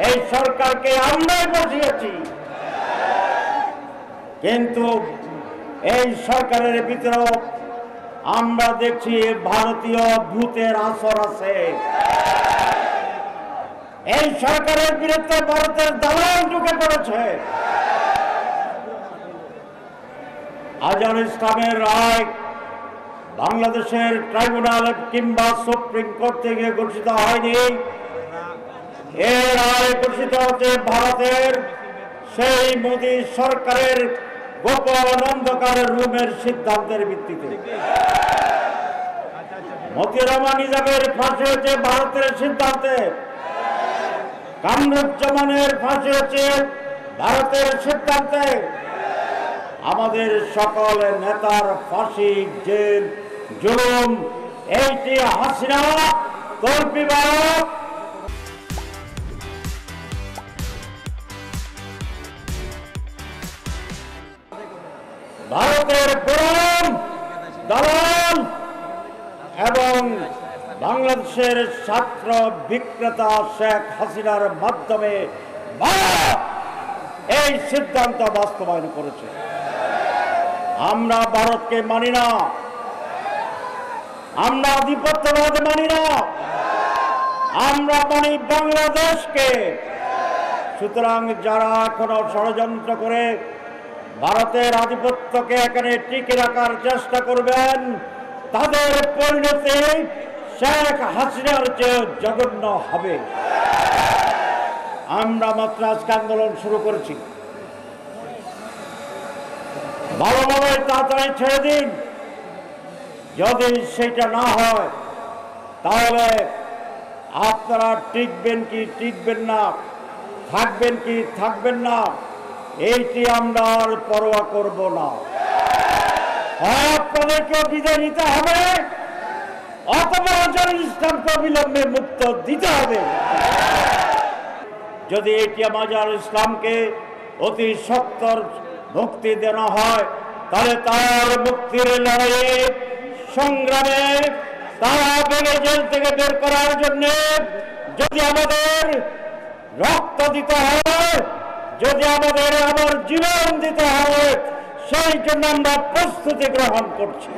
এই সরকারকে আমরাই বসিয়েছি, কিন্তু এই সরকারের ভিতরেও আমরা দেখছি ভারতীয় ভূতের আসর আছে। এই সরকারের বিরুদ্ধে ভারতের দালাল ঢুকে পড়েছে। আজহার ইসলামের রায় বাংলাদেশের ট্রাইব্যুনাল কিংবা সুপ্রিম কোর্ট থেকে ঘোষিত হয়নি। এর রায় ঘোষিত হচ্ছে ভারতের সেই মোদী সরকারের গোপন অন্ধকার রুমের সিদ্ধান্তের ভিত্তিতে। মতিউর রহমান নিজামের ফাঁসি হচ্ছে ভারতের সিদ্ধান্তে, কামরুজ্জামানের ফাঁসি হচ্ছে ভারতের সিদ্ধান্তে, আমাদের সকল নেতার ফাঁসি, জেল, জুলুম, এইটি হাসিনা কল্পিবাদ। ভারতের গোলাম, দালাল এবং বাংলাদেশের ছাত্র বিক্রেতা শেখ হাসিনার মাধ্যমে ভারত এই সিদ্ধান্ত বাস্তবায়ন করেছে। আমরা ভারতকে মানি না, আমরা আধিপত্যবাদ মানি না, আমরা মানি বাংলাদেশকে। সুতরাং যারা এখনো ষড়যন্ত্র করে ভারতের আধিপত্যকে এখানে টিকে রাখার চেষ্টা করবেন, তাদের পরিণতি শেখ হাসিনার চেয়ে জঘন্য হবে। আমরা মাত্র আজকে আন্দোলন শুরু করেছি, ভালোভাবে তাড়াতাড়ি ছেড়ে দিন। যদি সেটা না হয় তাহলে আপনারা টিকবেন কি টিকবেন না, থাকবেন কি থাকবেন না, এইটি আমরা আর পরোয়া করব না। হয় আপনাদেরকে বিদায় নিতে হবে, অথবা আজহার ইসলামকে অবিলম্বে মুক্ত দিতে হবে। যদি এটিএম আজহার ইসলামকে অতি সত্বর মুক্তি দেওয়া হয়, তাহলে তার মুক্তির লড়াইয়ে সংগ্রামে তারা বেগে জেল থেকে বের করার জন্য যদি আমাদের রক্ত দিতে হয়, যদি আমাদের আমার জীবন দিতে হয়, সেই জন্য আমরা প্রস্তুতি গ্রহণ করছি।